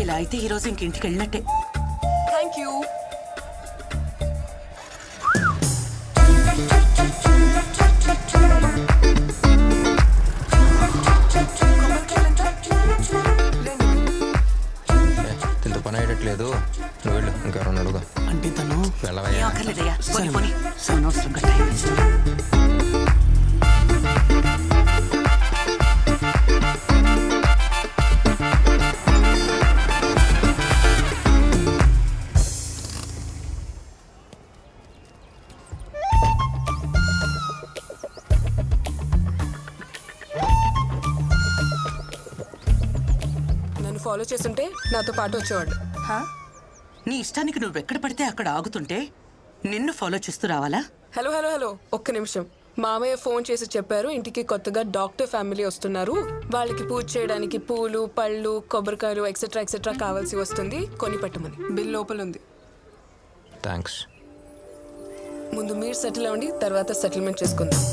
ఇలా అయితే ఈరోజు ఇంకింటికి వెళ్ళినట్టే. Thank you. తింటూ పని అయ్యట్లేదు, నువ్వు వెళ్ళు, ఇంకెవరన్నా అడుగు. అంటే తను వెళ్ళవయ్యా. అక్కర్లేదయ్యా, పోనీ పోనీ అనవసరంగా టైం వేస్ట్. ఫాలో చేస్తుంటే నాతో పాటు వచ్చేవాడు. నీ ఇష్టానికి నువ్వెక్కడ పడితే అక్కడ ఆగుతుంటే నిన్ను ఫాలో చేస్తూ రావాలా? హలో హలో హలో, ఒక్క నిమిషం. మామయ్య ఫోన్ చేసి చెప్పారు ఇంటికి కొత్తగా డాక్టర్ ఫ్యామిలీ వస్తున్నారు, వాళ్ళకి పూజ చేయడానికి పూలు పళ్ళు కొబ్బరికాయలు ఎక్సెట్రా ఎక్సెట్రా కావాల్సి వస్తుంది, కొని పెట్టమని. బిల్ లోపల ఉంది. థ్యాంక్స్. ముందు మీరు సెటిల్ అవ్వండి, తర్వాత సెటిల్మెంట్ చేసుకుందాం.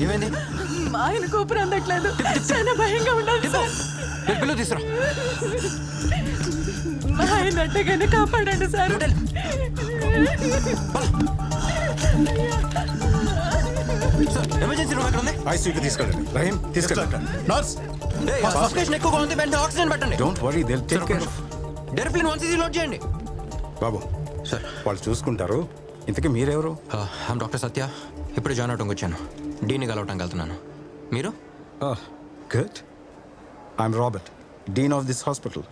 ఏమైంది? మా ఆయన కూపర్ అందట్లేదు, చాలా భయంగా ఉండాలి. పిల్లలు తీసురా. మా ఆయన అట్టగానే కాపాడండి సార్. ఎమర్జెన్సీ రూమ్ ఎక్కడ ఉంది? ఐసీయూకి తీసుకెళ్ళండి. రహీం తీసుకెళ్ళండి. నర్స్, సఫికేషన్ ఎక్కువగా ఉంది, వెంటనే ఆక్సిజన్ పెట్టండి. Don't worry, they will take care. డెర్ఫ్లిన్ 1cc లోడ్ చేయండి. బాబు సార్, వాళ్ళు చూసుకుంటారు. ఇంతకీ మీరెవరు? I'm doctor Satya. ఇప్పుడు జాయిన్ అవడానికి వచ్చాను. డీని కలవటానికి వెళ్తున్నాను. మీరు? Good. I'm Robert, dean of this hospital.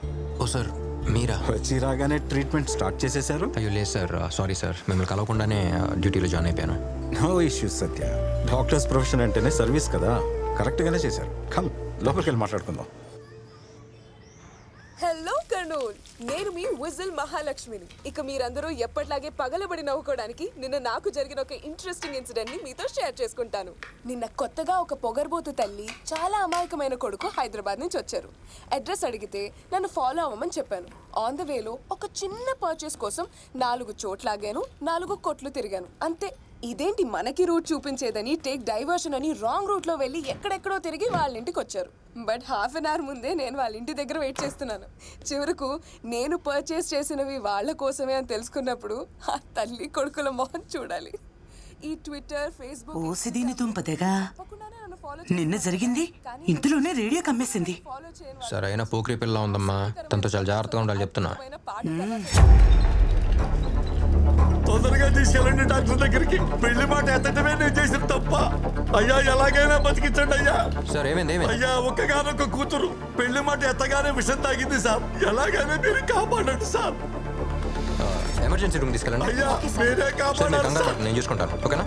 Oh sir, మీరా? వచ్చి రాగానే ట్రీట్మెంట్ స్టార్ట్ చేసేశారు? అయ్యో లేదు సార్, సారీ సార్, మిమ్మల్ని కలవకుండానే డ్యూటీలో జాయిన్ అయిపోయాను. నో ఇష్యూస్ సత్య, డాక్టర్స్ ప్రొఫెషన్ అంటేనే సర్వీస్ కదా, కరెక్ట్గానే చేశారు. కమ్, లోపలికి వెళ్ళి మాట్లాడుకుందాం. హలో కర్నూల్, నేను మీ విజిల్ మహాలక్ష్మిని. ఇక మీరందరూ ఎప్పట్లాగే పగలబడి నవ్వుకోవడానికి నిన్న నాకు జరిగిన ఒక ఇంట్రెస్టింగ్ ఇన్సిడెంట్ ని మీతో షేర్ చేసుకుంటాను. నిన్న కొత్తగా ఒక పొగర్బోతు తల్లి, చాలా అమాయకమైన కొడుకు హైదరాబాద్ నుంచి వచ్చారు. అడ్రస్ అడిగితే నన్ను ఫాలో అవ్వమని చెప్పాను. ఆన్ ద వేలో ఒక చిన్న పర్చేస్ కోసం 4 చోట్లాగాను, 4 కొట్లు తిరిగాను, అంతే. ఇదేంటి మనకి రూట్ చూపించేదని టేక్ డైవర్షన్ అని రాంగ్ రూట్ లో వెళ్ళి ఎక్కడెక్కడో తిరిగి వాళ్ళ ఇంటికి వచ్చారు. బట్ హాఫ్ అన్ అవర్ ముందే నేను వాళ్ళ ఇంటి దగ్గర వెయిట్ చేస్తున్నాను. చివరకు నేను పర్చేస్ చేసినవి వాళ్ళ కోసమే అని తెలుసుకున్నప్పుడు ఆ తల్లి కొడుకుల మొహం చూడాలి. ఈ ట్విట్టర్, ఫేస్బుక్ ఓసిదీని దుంపదేగా నిన్న జరిగింది. ఇంతలోనే రేడియో కమ్మేసింది. సరైన పోక్రీ పిల్ల ఉందమ్మా, తనతో చాలా జాగ్రత్తగా ఉండాలి చెప్తున్నా. తొందరగా తీసుకెళ్ళండి డాక్టర్ దగ్గరికి. పెళ్లి మాట ఎత్తటమే నేను చేసిన తప్ప. అయ్యా ఎలాగైనా బతికించండి అయ్యా. సార్ ఏమైంది? అయ్యా ఒక్కగానొక్క కూతురు పెళ్లి మాట ఎత్తగానే విషం తాగింది సార్. ఎలాగైనా మీరు కాపాడండి సార్. ఎమర్జెన్సీ రూమ్ తీసుకెళ్ళండి. అయ్యా మీరే కాపాడాలి సార్. నేను చూసుకుంటాను, ఓకేనా?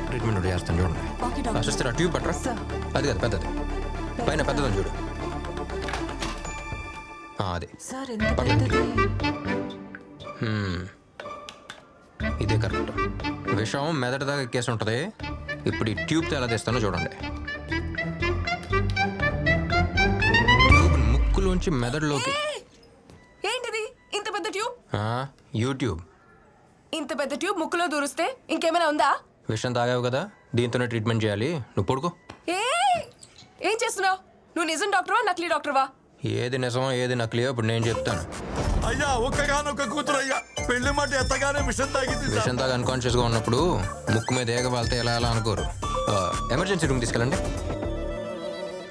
ట్రీట్మెంట్ చేస్తాను చూడండి. సిస్టర్, ట్యూబ్ పట్టరా. అది కదా పెద్దది, పైన పెద్దదని చూడు. అది ఇదే కరెక్ట్. విషం మెదడు దాకా ఎక్కేసి ఉంటుంది. ఇప్పుడు ఈ ట్యూబ్తో ఎలా తీస్తానో చూడండి. ట్యూబ్ ముక్కులోంచి మెదడులోకి. ఏంటిది ఇంత పెద్ద ట్యూబ్? యూట్యూబ్. ఇంత పెద్ద ట్యూబ్ ముక్కులో దూరిస్తే ఇంకేమైనా ఉందా? విషం తాగావు కదా, దీంతోనే ట్రీట్మెంట్ చేయాలి. నువ్వు పడుకో. ఏం చేస్తున్నావు నువ్వు? నిజం డాక్టర్వా నకిలీ డాక్టర్వా? ఏది నిజమో ఏది నకిలీయో ఇప్పుడు నేను చెప్తాను. అయ్యా ఒక్కగానొక్క కూతురు అయ్యా పెళ్లి మాట ఎత్తగానే విషం తాగింది. విషం తాగా అన్కాన్షియస్ గా ఉన్నప్పుడు ముక్కు మీద ఏగ వాళ్తే ఎలా ఎలా అనుకోరు. ఎమర్జెన్సీ రూమ్ తీసుకెళ్ళండి.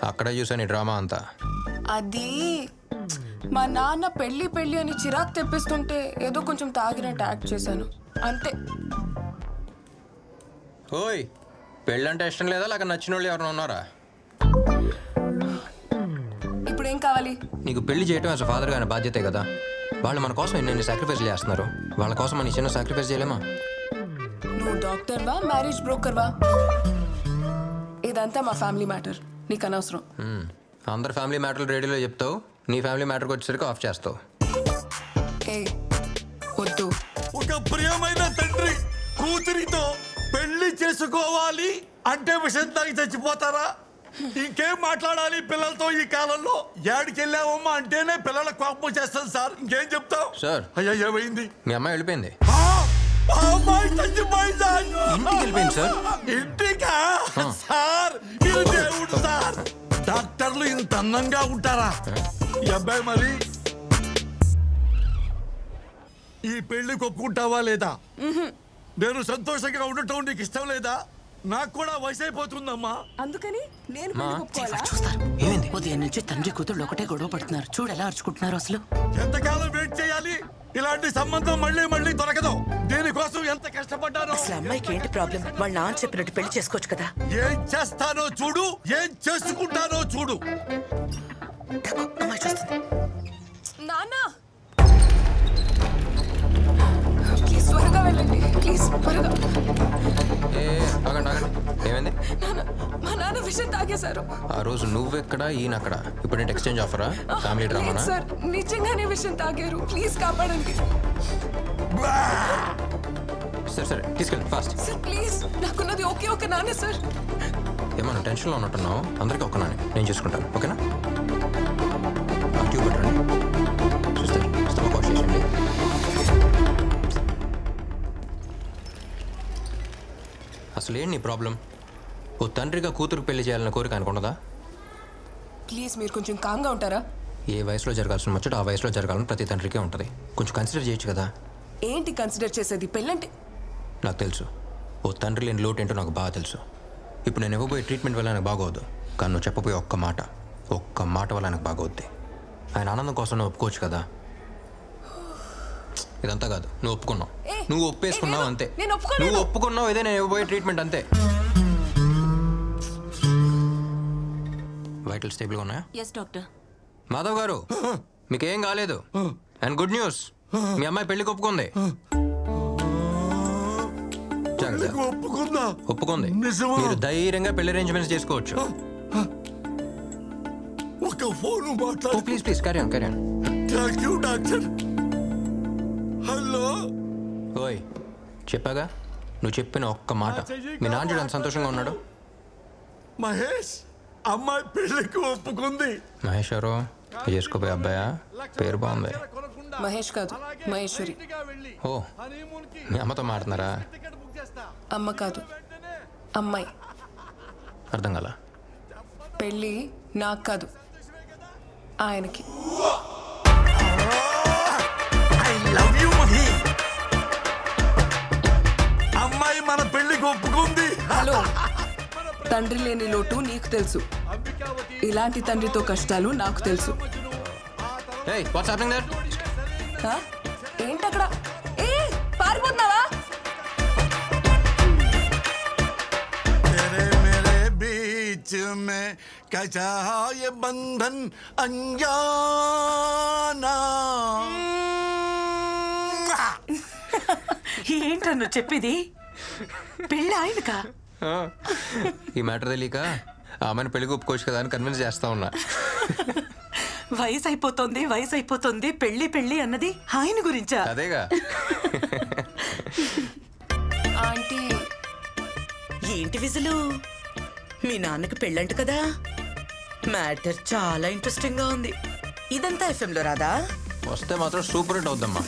అక్కడే చూసాను ఈ డ్రామా అంతా. అది మా నాన్న పెళ్లి పెళ్లి అని చిరాకు తెప్పిస్తుంటే ఏదో కొంచెం తాగినట్టు యాక్ట్ చేశాను, అంతే. ఓయ్, పెళ్ళంటే ఇష్టం లేదా, లేక నచ్చిన వాళ్ళు ఎవరైనా ఉన్నారా? ఇప్పుడు ఏం కావాలి? నీకు పెళ్లి చేయడం యాజ్ ఫాదర్ గానే బాధ్యతే కదా. వాళ్ళు మన కోసం ఎన్ని సాక్రిఫైస్ చేస్తున్నారు. వాళ్ళ కోసం మన చిన్న సాక్రిఫైస్ చేయలేమా? నువ్వు డాక్టర్వా మ్యారేజ్ బ్రోకర్వా? ఇదంతా మా ఫ్యామిలీ మ్యాటర్, నీకు అనవసరం. అందరు ఫ్యామిలీ మ్యాటర్లు రేడియోలో చెప్తావు, నీ ఫ్యామిలీ మ్యాటర్కి వచ్చేసరికి ఆఫ్ చేస్తావు. వద్దు. ఒక ప్రియమైన తండ్రి కూతురితో పెళ్లి చేసుకోవాలి అంటే విషయం తాగి చచ్చిపోతారా? ఇంకేం మాట్లాడాలి పిల్లలతో ఈ కాలంలో? ఏడికి వెళ్ళావమ్మా అంటేనే పిల్లల కోపం చేస్తాం సార్. ఇంకేం చెప్తాం సార్? అయ్యా ఏమైంది? మీ అమ్మాయి వెళ్ళిపోయింది. అమ్మాయి చచ్చిపోయిందా? ఇంటికి వెళ్ళిపోయింది సార్. ఇంటికా? సార్ మీరు దేవుడు సార్. డాక్టర్లు ఇంత అందంగా ఉంటారా? ఈ అబ్బాయి మరి ఈ పెళ్లికి ఒప్పుకుంటావా లేదా? నేను సంతోషంగా ఉండటం నీకు ఇష్టం లేదా? నాకు కూడా వయసు అయిపోతుందమ్మా. అందుకని నేను పెళ్లికి ఒప్పుకోవాలా? చూస్తారు ఏమైంది? ఉదయం నుంచి తండ్రి కూతుళ్ళు ఒకటే గొడవ పడుతున్నారు. చూడు ఎలా అరుచుకుంటున్నారు అసలు. ఎంతకాలం వెయిట్ చేయాలి? ఇలాంటి సంబంధం మళ్ళీ మళ్ళీ దొరకదు. దీనికోసం ఎంత కష్టపడ్డానో. అసలు అమ్మాయికి ఏంటి ప్రాబ్లం? వాళ్ళ నాన్న చెప్పినట్టు పెళ్లి చేసుకోవచ్చు కదా. ఏం చేస్తానో చూడు, ఏం చేసుకుంటానో చూడు. తక్కువ, అమ్మాయి చూస్తుంది. నాన్న ప్లీజ్ త్వరగా వెళ్ళండి. ప్లీజ్ త్వరగా. ఆగండి ఆగండి. ఏమైంది? మా నాన్న విషయం తాగేశారు. ఆ రోజు నువ్వెక్కడ ఈయన అక్కడ. ఇప్పుడు ఏంటి ఎక్స్చేంజ్ ఆఫరా? ఫ్యామిలీ డ్రామానా? సార్ నిజంగానే విషయం తాగారు. ప్లీజ్ కాపాడండి సరే సరే తీసుకెళ్ళి ఫాస్ట్. సార్. ప్లీజ్ నాకున్నది ఒకే ఒక నాన్న సార్. ఏమన్నా టెన్షన్లో ఉన్నట్టున్నావు? అందరికీ ఒక్క నాని నేను చూసుకుంటాను. ఓకేనా? ట్యూబ్ పెట్టండి. సిస్టర్ స్టమక్ వాష్ చేయండి. అసలు ఏంటి నీ ప్రాబ్లం? ఓ తండ్రిగా కూతురు పెళ్లి చేయాలన్న కోరిక అనుకున్నదా? ప్లీజ్ మీరు కొంచెం కామ్గా ఉంటారా? ఏ వయసులో జరగాల్సిన ముచ్చట ఆ వయసులో జరగాలని ప్రతి తండ్రికే ఉంటుంది. కొంచెం కన్సిడర్ చేయొచ్చు కదా. ఏంటి కన్సిడర్ చేసేది? పెళ్ళంటే నాకు తెలుసు ఓ తండ్రి లేని లోటు ఏంటో నాకు బాగా తెలుసు. ఇప్పుడు నేను ఇవ్వబోయే ట్రీట్మెంట్ వల్ల నాకు బాగోద్దు, కానీ నువ్వు చెప్పబోయే ఒక్క మాట వల్ల నాకు బాగోద్ది. ఆయన ఆనందం కోసం నువ్వు ఒప్పుకోవచ్చు కదా. ఇదంతా కాదు, నువ్వు ఒప్పుకున్నావు, నువ్వు ఒప్పేసుకున్నావు అంతే. నువ్వు ఒప్పుకున్నావు, ఇదే నేను ఇవ్వబోయే ట్రీట్మెంట్ అంతే. వైటల్ స్టేబుల్గా ఉన్నాయా? Yes doctor. మాధవ్ గారు మీకేం కాలేదు. అండ్ గుడ్ న్యూస్, మీ అమ్మాయి పెళ్లికి ఒప్పుకుంది. ఒప్పుకుంది. మీరు ధైర్యంగా పెళ్లి అరేంజ్మెంట్స్ చేసుకోవచ్చు. ఒక ఫోన్ మాట్లాడు. Please please carry on carry on. Thank you doctor. Hello. ఓయ్ చెప్పాగా, నువ్వు చెప్పిన ఒక్క మాట. మీ నాన్న చూడు ఎంత సంతోషంగా ఉన్నాడు. మహేష్ అమ్మాయి పెళ్లికి ఒప్పుకుంది. మహేష్ ఎవరు? చేసుకోపోయే అబ్బాయా? పేరు బాగుంది. మహేష్ కాదు, మహేశ్వరి. ఓ, మీ అమ్మతో మాట్లాడుతున్నారా? అమ్మ కాదు, అమ్మాయి. అర్థం కాల. పెళ్ళి నాకు కాదు, ఆయనకి. I love you Mahi. అమ్మాయి మన పెళ్లికి ఒప్పుకుంది. హలో, తండ్రి లేని లోటు నీకు తెలుసు, ఇలాంటి తండ్రితో కష్టాలు నాకు తెలుసు. ఏయ్ వాట్స్ హ్యాపెనింగ్ దేర్? ఏంటక్కడ? ఏ పారిపోతున్నావా? तेरे मेरे बीच में कैसा ये बंधन अनजाना. ఏంట్రా నువ్వు చెప్పేది? పెళ్ళి ఆయనకా? ఈ మ్యాటర్ తెలియక ఆమెను పెళ్లికి ఒప్పుకోవచ్చు కదా అని కన్విన్స్ చేస్తా ఉన్నా. వయసు అయిపోతుంది, పెళ్లి పెళ్లి అన్నది ఆయన గురించా? అదేగా. ఆంటీ ఏంటి విజులు? మీ నాన్నకి పెళ్ళంట కదా? మ్యాటర్ చాలా ఇంట్రెస్టింగ్ గా ఉంది. ఇదంతా FM లో రాదా? వస్తే మాత్రం సూపర్ హిట్ అవుద్దమ్మా.